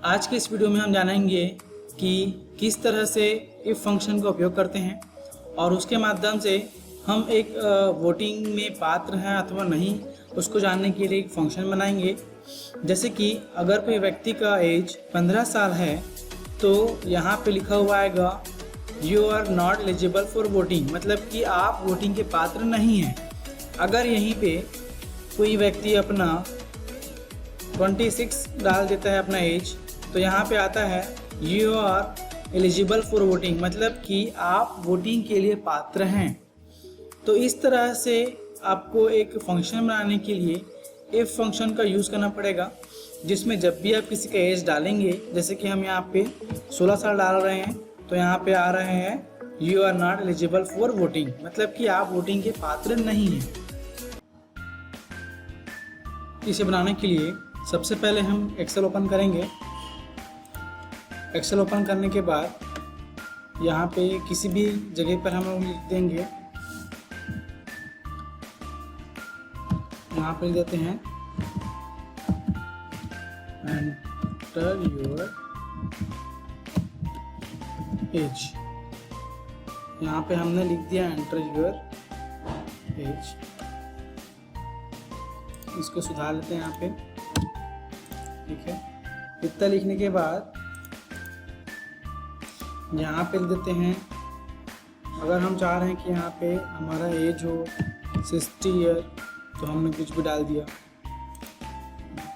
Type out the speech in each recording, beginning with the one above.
आज के इस वीडियो में हम जानेंगे कि किस तरह से इफ फंक्शन का उपयोग करते हैं और उसके माध्यम से हम एक वोटिंग में पात्र हैं अथवा नहीं उसको जानने के लिए एक फंक्शन बनाएंगे। जैसे कि अगर कोई व्यक्ति का एज 15 साल है तो यहाँ पे लिखा हुआ आएगा you are not eligible for voting, मतलब कि आप वोटिंग के पात्र नहीं हैं। अगर यहीं पे कोई व्यक्ति अपना 26 डाल देता है अपना एज, तो यहाँ पे आता है you are eligible for voting, मतलब कि आप वोटिंग के लिए पात्र हैं। तो इस तरह से आपको एक फंक्शन बनाने के लिए इफ फंक्शन का यूज़ करना पड़ेगा, जिसमें जब भी आप किसी का एज डालेंगे, जैसे कि हम यहाँ पे 16 साल डाल रहे हैं तो यहाँ पे आ रहे हैं you are not eligible for voting, मतलब कि आप वोटिंग के पात्र नहीं हैं। इसे बनाने के लिए सबसे पहले हम एक्सेल ओपन करेंगे। एक्सेल ओपन करने के बाद यहाँ पे किसी भी जगह पर हम लोग लिख देंगे, यहाँ पे लिख देते हैं एंटर योर एज। यहाँ पे हमने लिख दिया एंटर योर एज। इसको सुधार लेते हैं यहाँ पे, ठीक है। इतना लिखने के बाद यहाँ पे लिख देते हैं, अगर हम चाह रहे हैं कि यहाँ पे हमारा एज हो 60 ईयर तो हमने कुछ भी डाल दिया।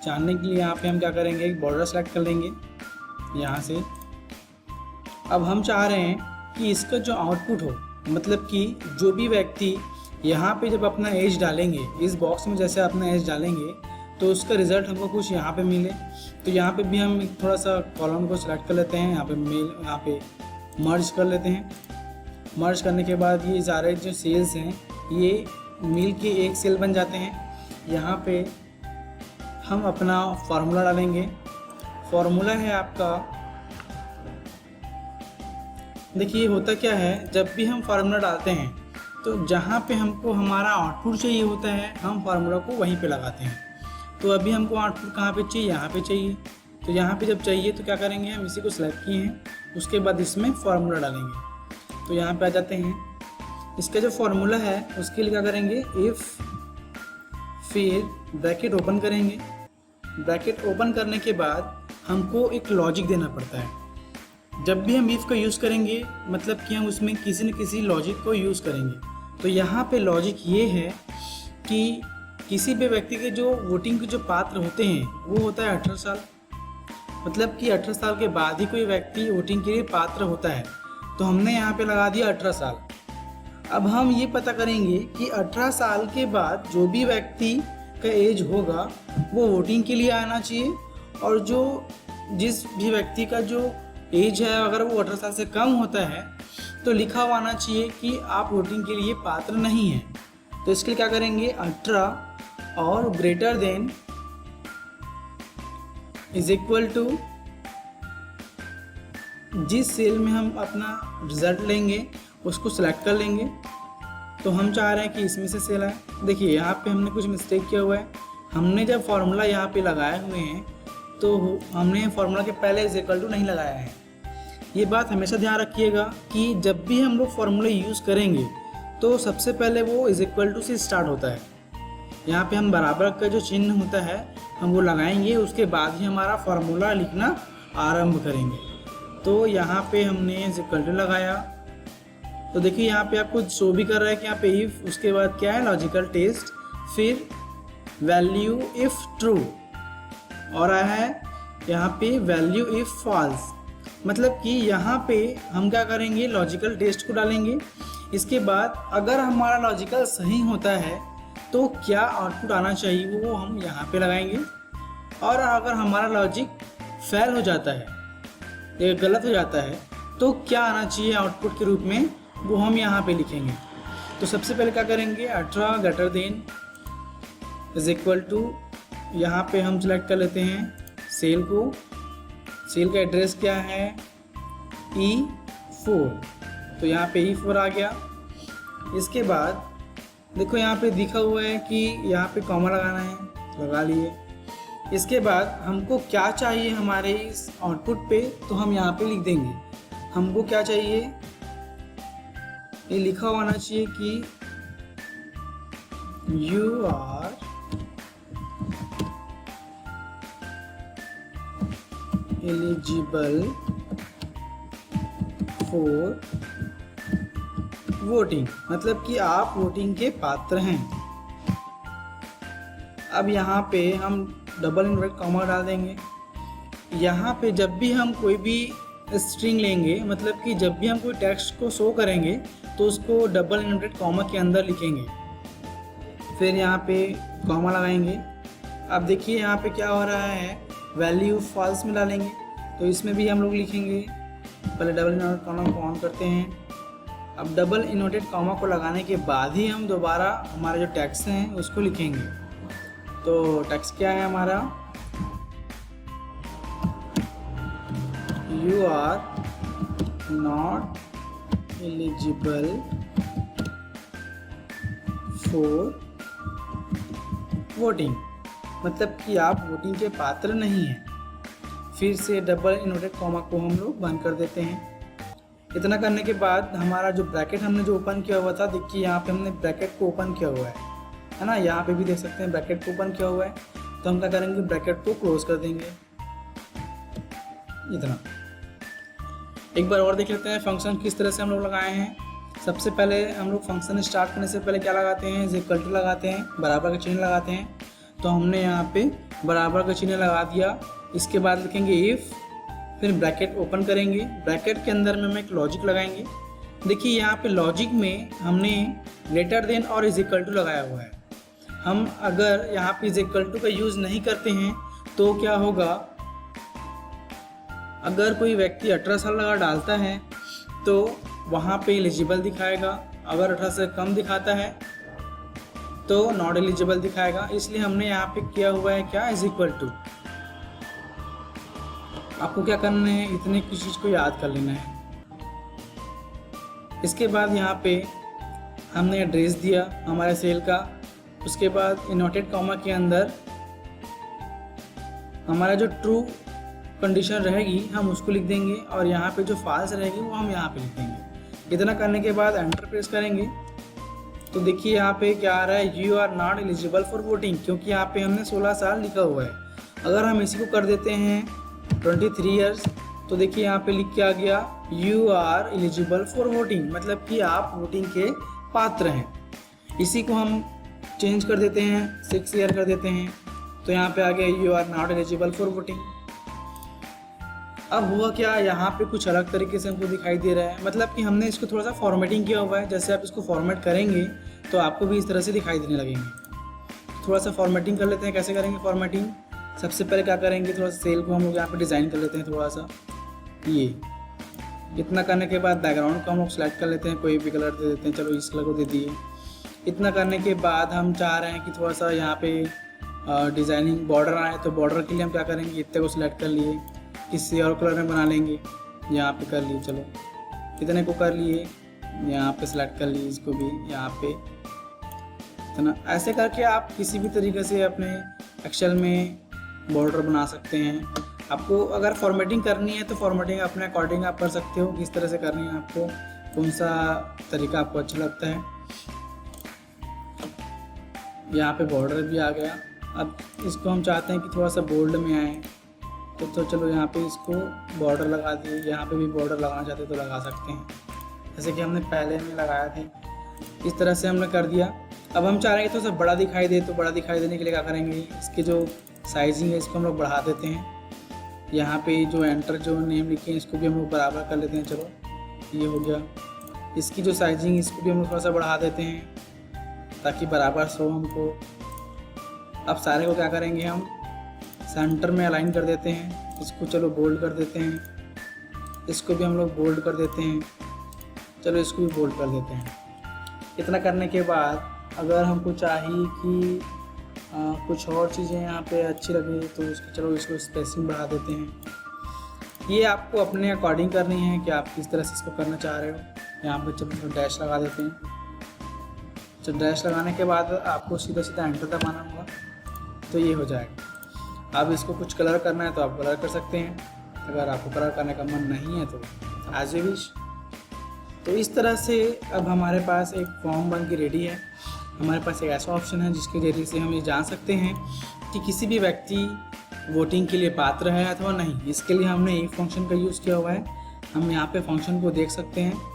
जानने के लिए यहाँ पे हम क्या करेंगे, एक बॉर्डर सेलेक्ट कर लेंगे यहाँ से। अब हम चाह रहे हैं कि इसका जो आउटपुट हो, मतलब कि जो भी व्यक्ति यहाँ पे जब अपना एज डालेंगे, इस बॉक्स में जैसे अपना एज डालेंगे तो उसका रिज़ल्ट हमको कुछ यहाँ पे मिले। तो यहाँ पे भी हम थोड़ा सा कॉलम को सिलेक्ट कर लेते हैं, यहाँ पे मेल, यहाँ पे मर्ज कर लेते हैं। मर्ज करने के बाद ये सारे जो सेल्स हैं ये मिल के एक सेल बन जाते हैं। यहाँ पे हम अपना फार्मूला डालेंगे। फार्मूला है आपका, देखिए होता क्या है, जब भी हम फार्मूला डालते हैं तो जहाँ पे हमको हमारा आउटपुट चाहिए होता है हम फार्मूला को वहीं पे लगाते हैं। तो अभी हमको आउटपुट कहाँ पे चाहिए, यहाँ पे चाहिए। तो यहाँ पे जब चाहिए तो क्या करेंगे, हम इसी को सिलेक्ट किए हैं, उसके बाद इसमें फार्मूला डालेंगे। तो यहाँ पे आ जाते हैं। इसका जो फार्मूला है उसके लिए क्या करेंगे, इफ़, फिर ब्रैकेट ओपन करेंगे। ब्रैकेट ओपन करने के बाद हमको एक लॉजिक देना पड़ता है। जब भी हम इफ़ का यूज़ करेंगे मतलब कि हम उसमें किसी न किसी लॉजिक को यूज़ करेंगे। तो यहाँ पे लॉजिक ये है कि किसी भी व्यक्ति के जो वोटिंग के जो पात्र होते हैं वो होता है 18 साल, मतलब कि 18 साल के बाद ही कोई व्यक्ति वोटिंग के लिए पात्र होता है। तो हमने यहाँ पे लगा दिया 18 साल। अब हम ये पता करेंगे कि 18 साल के बाद जो भी व्यक्ति का एज होगा वो वोटिंग के लिए आना चाहिए, और जो जिस भी व्यक्ति का जो एज है अगर वो 18 साल से कम होता है तो लिखा हुआ आना चाहिए कि आप वोटिंग के लिए पात्र नहीं हैं। तो इसके लिए क्या करेंगे, 18 और greater than is equal to, जिस सेल में हम अपना रिजल्ट लेंगे उसको सिलेक्ट कर लेंगे। तो हम चाह रहे हैं कि इसमें से सेल आए। देखिए यहाँ पे हमने कुछ मिस्टेक किया हुआ है। हमने जब फॉर्मूला यहाँ पे लगाए हुए हैं तो हमने फॉर्मूला के पहले इज इक्वल टू नहीं लगाया है। ये बात हमेशा ध्यान रखिएगा कि जब भी हम लोग फॉर्मूला यूज़ करेंगे तो सबसे पहले वो इज इक्वल टू से स्टार्ट होता है। यहाँ पे हम बराबर का जो चिन्ह होता है हम वो लगाएंगे, उसके बाद ही हमारा फार्मूला लिखना आरंभ करेंगे। तो यहाँ पे हमने इज इक्वल टू लगाया। तो देखिए यहाँ पे आपको शो भी कर रहा है कि यहाँ पे इफ़, उसके बाद क्या है लॉजिकल टेस्ट, फिर वैल्यू इफ़ ट्रू, और आया है यहाँ पे वैल्यू इफ़ फॉल्स, मतलब कि यहाँ पे हम क्या करेंगे, लॉजिकल टेस्ट को डालेंगे। इसके बाद अगर हमारा लॉजिकल सही होता है तो क्या आउटपुट आना चाहिए वो हम यहाँ पे लगाएंगे, और अगर हमारा लॉजिक फेल हो जाता है, ये गलत हो जाता है, तो क्या आना चाहिए आउटपुट के रूप में वो हम यहाँ पे लिखेंगे। तो सबसे पहले क्या करेंगे, 18 greater than is equal to, यहाँ पे हम सेलेक्ट कर लेते हैं सेल को। सेल का एड्रेस क्या है, E4, तो यहाँ पे E4 आ गया। इसके बाद देखो यहाँ पे दिखा हुआ है कि यहाँ पे कॉमा लगाना है, लगा लिए। इसके बाद हमको क्या चाहिए हमारे इस आउटपुट पे, तो हम यहाँ पे लिख देंगे। हमको क्या चाहिए, ये लिखा होना चाहिए कि you are eligible for voting, मतलब कि आप वोटिंग के पात्र हैं। अब यहाँ पे हम डबल इन्वर्टेड कॉमा डाल देंगे। यहाँ पे जब भी हम कोई भी स्ट्रिंग लेंगे, मतलब कि जब भी हम कोई टेक्स्ट को शो करेंगे तो उसको डबल इन्वर्टेड कॉमा के अंदर लिखेंगे, फिर यहाँ पे कॉमा लगाएंगे। अब देखिए यहाँ पे क्या हो रहा है, वैल्यू फॉल्स में डालेंगे, तो इसमें भी हम लोग लिखेंगे। पहले डबल इन्वर्टेड कॉमा को ऑन करते हैं। अब डबल इन्वर्टेड कॉमा को लगाने के बाद ही हम दोबारा हमारे जो टेक्स्ट हैं उसको लिखेंगे। तो टेक्स्ट क्या है हमारा, you are not eligible for voting, मतलब कि आप वोटिंग के पात्र नहीं हैं। फिर से डबल इन्वर्टेड कॉमा को हम लोग बंद कर देते हैं। इतना करने के बाद हमारा जो ब्रैकेट हमने जो ओपन किया हुआ था, देखिए यहाँ पे हमने ब्रैकेट को ओपन किया हुआ है ना, यहाँ पे भी देख सकते हैं ब्रैकेट को ओपन किया हुआ है। तो हम क्या करेंगे, ब्रैकेट को क्लोज कर देंगे। इतना एक बार और देख लेते हैं फंक्शन किस तरह से हम लोग लगाए हैं। सबसे पहले हम लोग फंक्शन स्टार्ट करने से पहले क्या लगाते हैं, इज इक्वल टू लगाते हैं, बराबर का चिन्ह लगाते हैं। तो हमने यहाँ पे बराबर का चिन्ह लगा दिया। इसके बाद लिखेंगे इफ़, फिर ब्रैकेट ओपन करेंगे। ब्रैकेट के अंदर में हम एक लॉजिक लगाएंगे। देखिए यहाँ पे लॉजिक में हमने ग्रेटर देन और इज इक्वल टू लगाया हुआ है। हम अगर यहाँ पे इज इक्वल टू का यूज़ नहीं करते हैं तो क्या होगा, अगर कोई व्यक्ति 18 साल लगा डालता है तो वहाँ पे एलिजिबल दिखाएगा, अगर 18 से कम दिखाता है तो नॉट एलिजिबल दिखाएगा। इसलिए हमने यहाँ पे किया हुआ है क्या, इज इक्वल टू। आपको क्या करना है, इतने की चीज़ को याद कर लेना है। इसके बाद यहाँ पे हमने एड्रेस दिया हमारे सेल का। उसके बाद इन्वर्टेड कॉमा के अंदर हमारा जो ट्रू कंडीशन रहेगी हम उसको लिख देंगे, और यहाँ पे जो फॉल्स रहेगी वो हम यहाँ पे लिख देंगे। इतना करने के बाद एंटर प्रेस करेंगे तो देखिए यहाँ पे क्या आ रहा है, you are not eligible for voting, क्योंकि यहाँ पे हमने 16 साल लिखा हुआ है। अगर हम इसी को कर देते हैं 23 ईयर्स, तो देखिए यहाँ पे लिख के आ गया you are eligible for voting, मतलब कि आप वोटिंग के पात्र हैं। इसी को हम चेंज कर देते हैं, 6 ईयर कर देते हैं, तो यहाँ पे आ गया you are not eligible for voting. अब हुआ क्या, यहाँ पे कुछ अलग तरीके से हमको दिखाई दे रहा है, मतलब कि हमने इसको थोड़ा सा फॉर्मेटिंग किया हुआ है। जैसे आप इसको फॉर्मेट करेंगे तो आपको भी इस तरह से दिखाई देने लगेंगे। थोड़ा सा फॉर्मेटिंग कर लेते हैं। कैसे करेंगे फॉर्मेटिंग, सबसे पहले क्या करेंगे, थोड़ा सा सेल को हम लोग यहाँ पे डिज़ाइन कर लेते हैं थोड़ा सा। ये इतना करने के बाद बैकग्राउंड को हम लोग सेलेक्ट कर लेते हैं, कोई भी कलर दे देते हैं, चलो इस कलर को दे दिए। इतना करने के बाद हम चाह रहे हैं कि थोड़ा सा यहाँ पे डिज़ाइनिंग बॉर्डर आए, तो बॉर्डर के लिए हम क्या करेंगे, इतने को सिलेक्ट कर लिए, किसी और कलर में बना लेंगे, यहाँ पे कर लिए। चलो इतने को कर लिए, यहाँ पे सिलेक्ट कर लिए, इसको भी यहाँ पे इतना। ऐसे करके आप किसी भी तरीके से अपने एक्सेल में बॉर्डर बना सकते हैं। आपको अगर फॉर्मेटिंग करनी है तो फॉर्मेटिंग अपने अकॉर्डिंग आप कर सकते हो, किस तरह से करनी है, आपको कौन सा तरीका आपको अच्छा लगता है। यहाँ पे बॉर्डर भी आ गया। अब इसको हम चाहते हैं कि थोड़ा सा बोल्ड में आए, तो चलो यहाँ पे इसको बॉर्डर लगा दिए। यहाँ पे भी बॉर्डर लगाना चाहते तो लगा सकते हैं, जैसे कि हमने पहले में लगाया थे। इस तरह से हमने कर दिया। अब हम चाह रहे हैं थोड़ा सा बड़ा दिखाई दे, तो बड़ा दिखाई देने के लिए क्या करेंगे, इसके जो साइजिंग है इसको हम लोग बढ़ा देते हैं। यहाँ पे जो एंटर जो नेम लिखे हैं इसको भी हम लोग बराबर कर लेते हैं। चलो ये हो गया। इसकी जो साइजिंग इसको भी हम लोग थोड़ा सा बढ़ा देते हैं ताकि बराबर शो हमको। अब सारे को क्या करेंगे, हम सेंटर में अलाइन कर देते हैं। इसको चलो बोल्ड कर देते हैं, इसको भी हम लोग बोल्ड कर देते हैं। चलो इसको भी बोल्ड कर देते हैं। इतना करने के बाद अगर हमको चाहिए कि कुछ और चीज़ें यहाँ पे अच्छी लगे तो चलो इसको स्पेसिंग बढ़ा देते हैं। ये आपको अपने अकॉर्डिंग करनी है कि आप किस तरह से इसको करना चाह रहे हो। यहाँ पे चलो डैश लगा देते हैं। तो डैश लगाने के बाद आपको सीधा सीधा एंटर दबाना होगा, तो ये हो जाएगा। अब इसको कुछ कलर करना है तो आप कलर कर सकते हैं, अगर आपको कलर करने का मन नहीं है तो एज यू विश। तो इस तरह से अब हमारे पास एक फॉर्म बन के रेडी है। हमारे पास एक ऐसा ऑप्शन है जिसके जरिए से हम ये जान सकते हैं कि किसी भी व्यक्ति वोटिंग के लिए पात्र है अथवा नहीं। इसके लिए हमने एक फंक्शन का यूज़ किया हुआ है। हम यहाँ पे फंक्शन को देख सकते हैं।